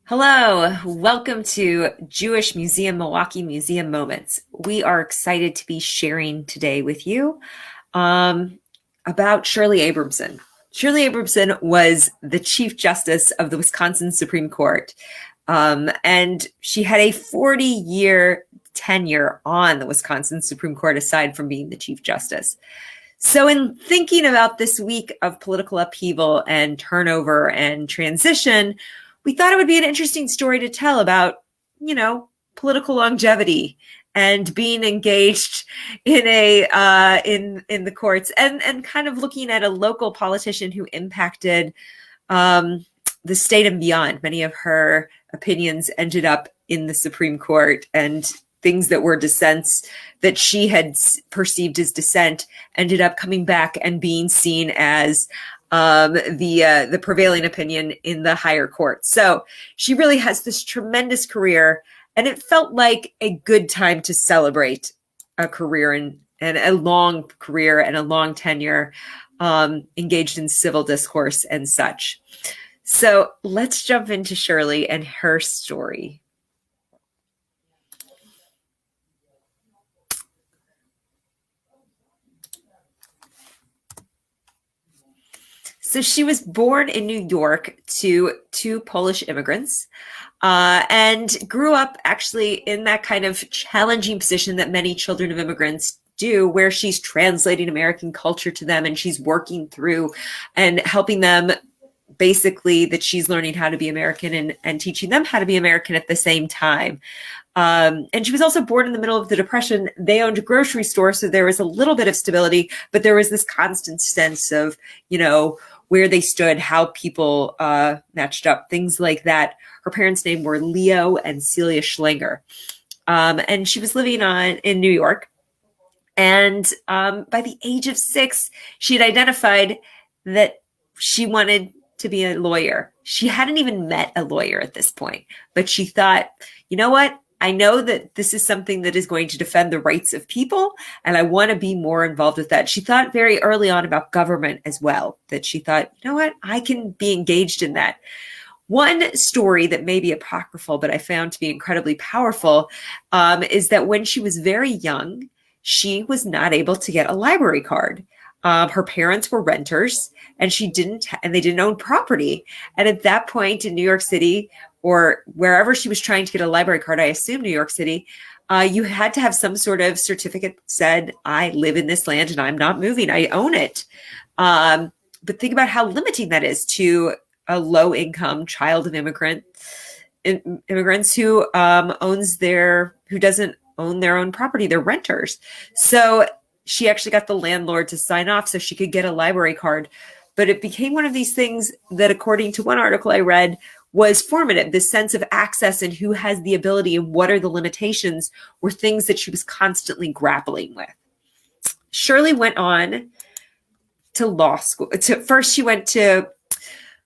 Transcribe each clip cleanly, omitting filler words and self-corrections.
Hello, welcome to Jewish Museum Milwaukee Museum Moments. We are excited to be sharing today with you about Shirley Abrahamson. Shirley Abrahamson was the Chief Justice of the Wisconsin Supreme Court, and she had a 40-year tenure on the Wisconsin Supreme Court aside from being the Chief Justice. So in thinking about this week of political upheaval and turnover and transition, we thought it would be an interesting story to tell about, political longevity and being engaged in in the courts and kind of looking at a local politician who impacted the state and beyond. Many of her opinions ended up in the Supreme Court, and things that were dissents that she had perceived as dissent ended up coming back and being seen as the prevailing opinion in the higher court. So she really has this tremendous career, and it felt like a good time to celebrate a career and a long career and a long tenure engaged in civil discourse and such. So let's jump into Shirley and her story. So she was born in New York to two Polish immigrants and grew up actually in that kind of challenging position that many children of immigrants do, where she's translating American culture to them and she's working through and helping them basically that she's learning how to be American and teaching them how to be American at the same time. And she was also born in the middle of the Depression. They owned a grocery store, so there was a little bit of stability, but there was this constant sense of, where they stood, how people matched up, things like that. Her parents' name were Leo and Celia Schlanger. And she was living in New York. And by the age of 6, she had identified that she wanted to be a lawyer. She hadn't even met a lawyer at this point, but she thought, you know what? I know that this is something that is going to defend the rights of people, and I want to be more involved with that. She thought very early on about government as well, that she thought, you know what, I can be engaged in that. One story that may be apocryphal, but I found to be incredibly powerful, is that when she was very young, she was not able to get a library card. Her parents were renters, and they didn't own property. And at that point in New York City, or wherever she was trying to get a library card, I assume New York City, you had to have some sort of certificate that said, I live in this land and I'm not moving, I own it. But think about how limiting that is to a low-income child of immigrants who doesn't own their own property, they're renters. So she actually got the landlord to sign off so she could get a library card. But it became one of these things that, according to one article I read, was formative. This sense of access and who has the ability and what are the limitations were things that she was constantly grappling with. Shirley went on to law school. First, she went to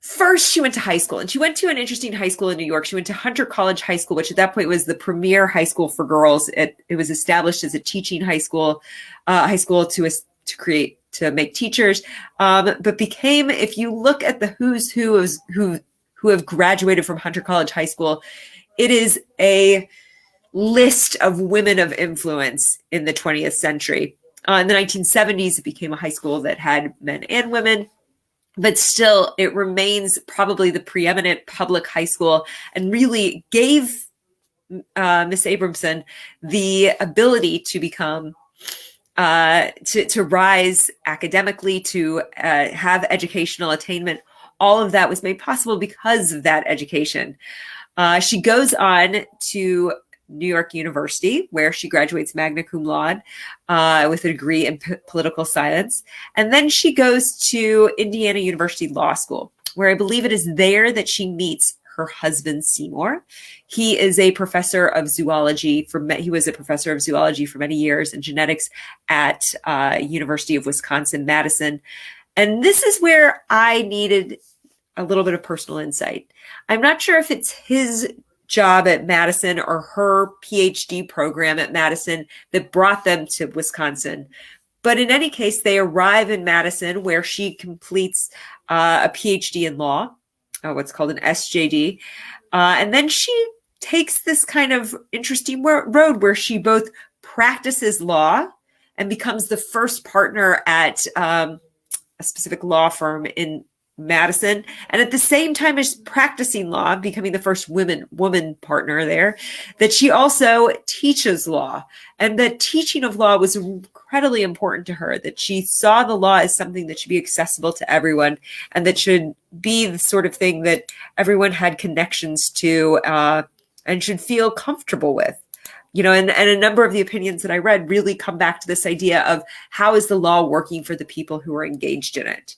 high school, and she went to an interesting high school in New York. She went to Hunter College High School, which at that point was the premier high school for girls. It was established as a teaching high school to make teachers, but became, if you look at the who's who have graduated from Hunter College High School, it is a list of women of influence in the 20th century. In the 1970s, it became a high school that had men and women, but still it remains probably the preeminent public high school and really gave Miss Abrahamson the ability to become to rise academically, to have educational attainment. All of that was made possible because of that education. She goes on to New York University, where she graduates magna cum laude with a degree in political science. And then she goes to Indiana University Law School, where I believe it is there that she meets her husband, Seymour. He is a professor of zoology he was a professor of zoology for many years and genetics at University of Wisconsin-Madison. And this is where I needed a little bit of personal insight. I'm not sure if it's his job at Madison or her PhD program at Madison that brought them to Wisconsin. But in any case, they arrive in Madison, where she completes a PhD in law. what's called an SJD. And then she takes this kind of interesting road where she both practices law and becomes the first partner at a specific law firm in Madison, and at the same time as practicing law, becoming the first woman partner there, that she also teaches law. And the teaching of law was incredibly important to her, that she saw the law as something that should be accessible to everyone and that should be the sort of thing that everyone had connections to and should feel comfortable with. And a number of the opinions that I read really come back to this idea of how is the law working for the people who are engaged in it.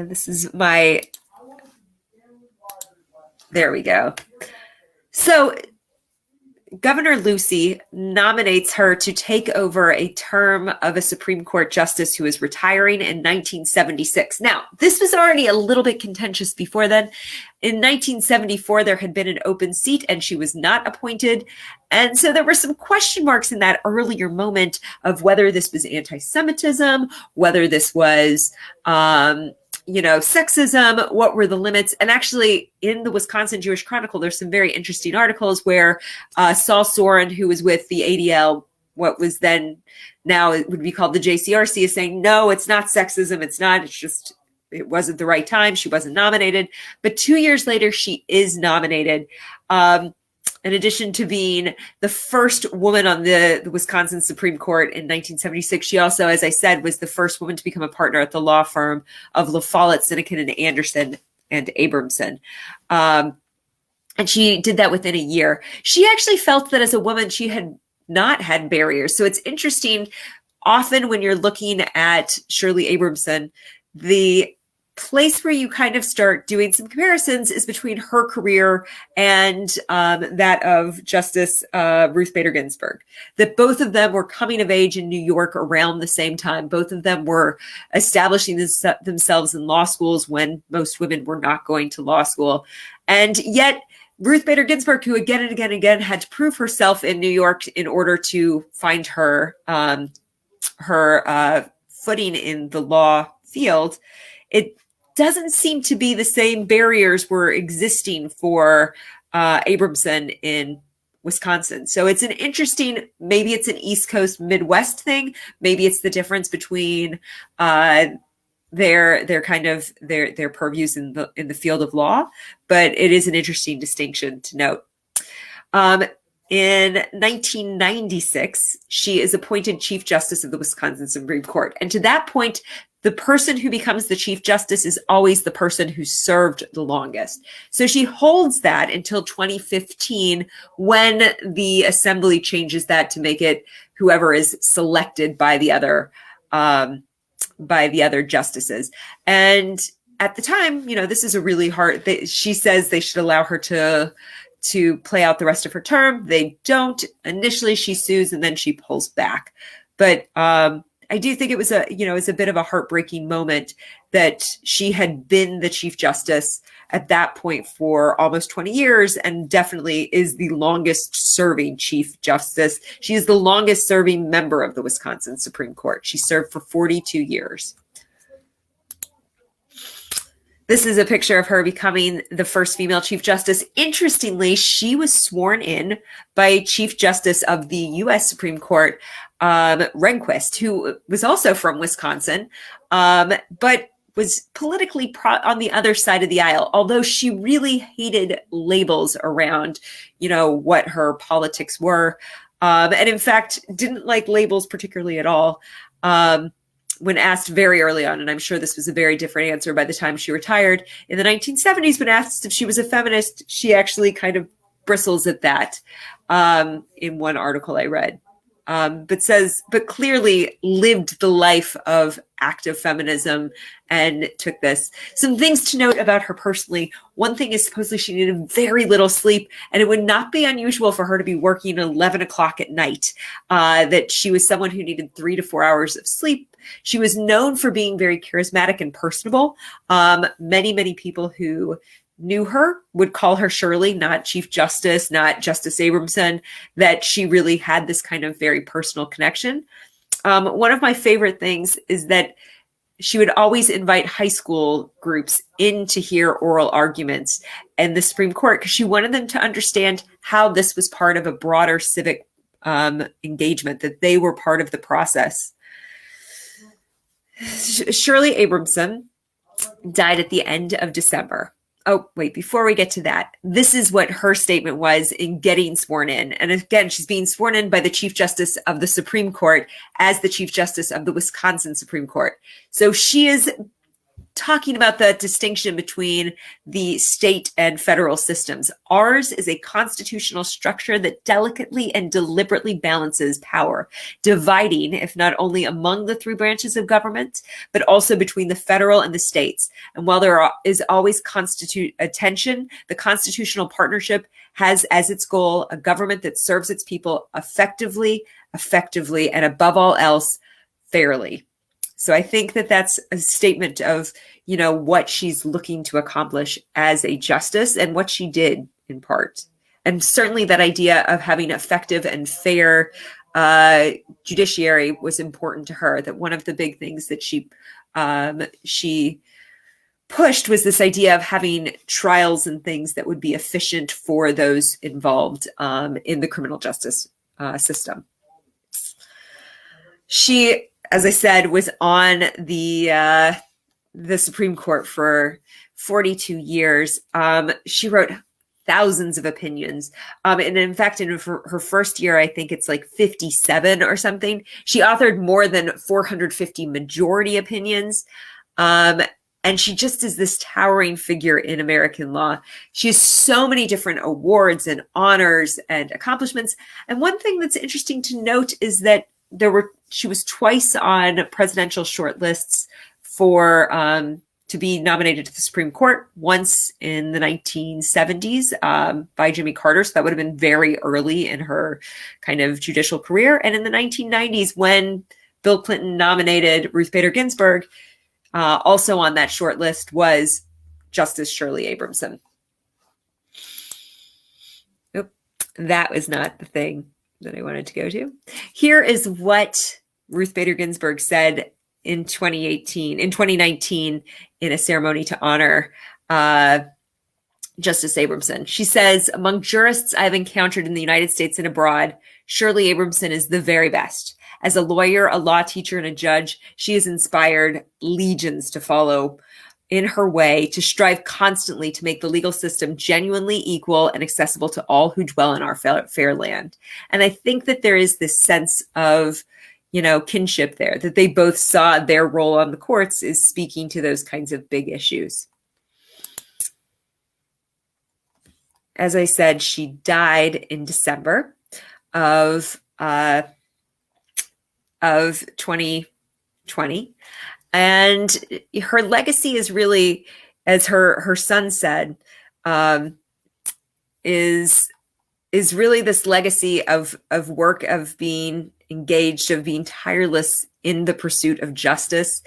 This is there we go. So Governor Lucy nominates her to take over a term of a Supreme Court justice who is retiring in 1976. Now, this was already a little bit contentious before then. In 1974, there had been an open seat and she was not appointed. And so there were some question marks in that earlier moment of whether this was anti-Semitism, whether this was sexism, what were the limits? And actually in the Wisconsin Jewish Chronicle, there's some very interesting articles where Saul Soren, who was with the ADL, what was then now it would be called the JCRC, is saying, no, it's not sexism. It's not, it's just, it wasn't the right time. She wasn't nominated. But 2 years later, she is nominated. In addition to being the first woman on the Wisconsin Supreme Court in 1976, she also, as I said, was the first woman to become a partner at the law firm of La Follette, Sinekin, and Anderson and Abrahamson. And she did that within a year. She actually felt that as a woman, she had not had barriers. So it's interesting, often when you're looking at Shirley Abrahamson, the place where you kind of start doing some comparisons is between her career and that of Justice Ruth Bader Ginsburg, that both of them were coming of age in New York around the same time. Both of them were establishing themselves in law schools when most women were not going to law school. And yet Ruth Bader Ginsburg, who again and again and again had to prove herself in New York in order to find her footing in the law field, it doesn't seem to be the same barriers were existing for Abrahamson in Wisconsin. So it's an interesting, maybe it's an East Coast Midwest thing. Maybe it's the difference between their purviews in the field of law, but it is an interesting distinction to note. In 1996, she is appointed Chief Justice of the Wisconsin Supreme Court. And to that point, the person who becomes the Chief Justice is always the person who served the longest. So she holds that until 2015, when the assembly changes that to make it whoever is selected by the other justices. And at the time, this is a really hard, she says they should allow her to play out the rest of her term. They don't. Initially, she sues and then she pulls back. But I do think it was a bit of a heartbreaking moment that she had been the Chief Justice at that point for almost 20 years and definitely is the longest serving Chief Justice. She is the longest serving member of the Wisconsin Supreme Court. She served for 42 years. This is a picture of her becoming the first female Chief Justice. Interestingly, she was sworn in by Chief Justice of the U.S. Supreme Court, Rehnquist, who was also from Wisconsin, but was politically on the other side of the aisle, although she really hated labels around, what her politics were, and in fact, didn't like labels particularly at all. When asked very early on, and I'm sure this was a very different answer by the time she retired, in the 1970s, when asked if she was a feminist, she actually kind of bristles at that in one article I read, but clearly lived the life of active feminism and took this. Some things to note about her personally. One thing is supposedly she needed very little sleep, and it would not be unusual for her to be working 11 o'clock at night, that she was someone who needed 3 to 4 hours of sleep. She was known for being very charismatic and personable. Many people who knew her would call her Shirley, not Chief Justice, not Justice Abrahamson, that she really had this kind of very personal connection. One of my favorite things is that she would always invite high school groups in to hear oral arguments in the Supreme Court because she wanted them to understand how this was part of a broader civic engagement, that they were part of the process. Shirley Abrahamson died at the end of December. Oh, wait, before we get to that, this is what her statement was in getting sworn in. And again, she's being sworn in by the Chief Justice of the Supreme Court as the Chief Justice of the Wisconsin Supreme Court. So she is talking about the distinction between the state and federal systems. Ours is a constitutional structure that delicately and deliberately balances power, dividing, if not only among the three branches of government, but also between the federal and the states. And while there is always tension, the constitutional partnership has as its goal a government that serves its people effectively, and above all else, fairly. So I think that that's a statement of, what she's looking to accomplish as a justice and what she did in part. And certainly that idea of having effective and fair judiciary was important to her. That one of the big things that she pushed was this idea of having trials and things that would be efficient for those involved in the criminal justice system. She, as I said, was on the Supreme Court for 42 years. She wrote thousands of opinions. And in fact, in her first year, I think it's like 57 or something. She authored more than 450 majority opinions. And she just is this towering figure in American law. She has so many different awards and honors and accomplishments. And one thing that's interesting to note is that she was twice on presidential shortlists for to be nominated to the Supreme Court, once in the 1970s by Jimmy Carter. So that would have been very early in her kind of judicial career. And in the 1990s, when Bill Clinton nominated Ruth Bader Ginsberg, also on that short list was Justice Shirley Abrahamson. Nope, that was not the thing that I wanted to go to. Here is what Ruth Bader Ginsburg said in 2019, in a ceremony to honor Justice Abrahamson. She says, "Among jurists I've encountered in the United States and abroad, Shirley Abrahamson is the very best. As a lawyer, a law teacher, and a judge, she has inspired legions to follow in her way, to strive constantly to make the legal system genuinely equal and accessible to all who dwell in our fair land." And I think that there is this sense of, kinship there, that they both saw their role on the courts is speaking to those kinds of big issues. As I said, she died in December of 2020. And her legacy is really, as her son said, is really this legacy of work, of being engaged, of being tireless in the pursuit of justice.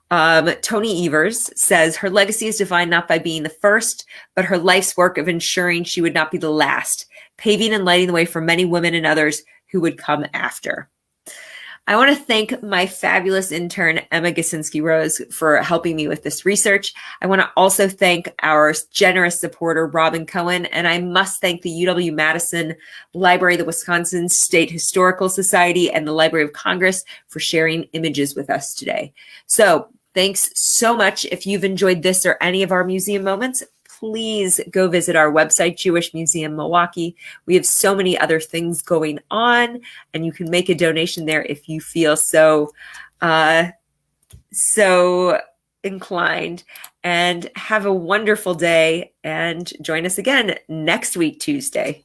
Tony Evers says her legacy is defined not by being the first, but her life's work of ensuring she would not be the last, paving and lighting the way for many women and others who would come after. I want to thank my fabulous intern, Emma Gasinski-Rose, for helping me with this research. I want to also thank our generous supporter, Robin Cohen, and I must thank the UW-Madison Library, the Wisconsin State Historical Society, and the Library of Congress for sharing images with us today. So thanks so much. If you've enjoyed this or any of our museum moments, please go visit our website, Jewish Museum Milwaukee. We have so many other things going on, and you can make a donation there if you feel so inclined. And have a wonderful day, and join us again next week, Tuesday.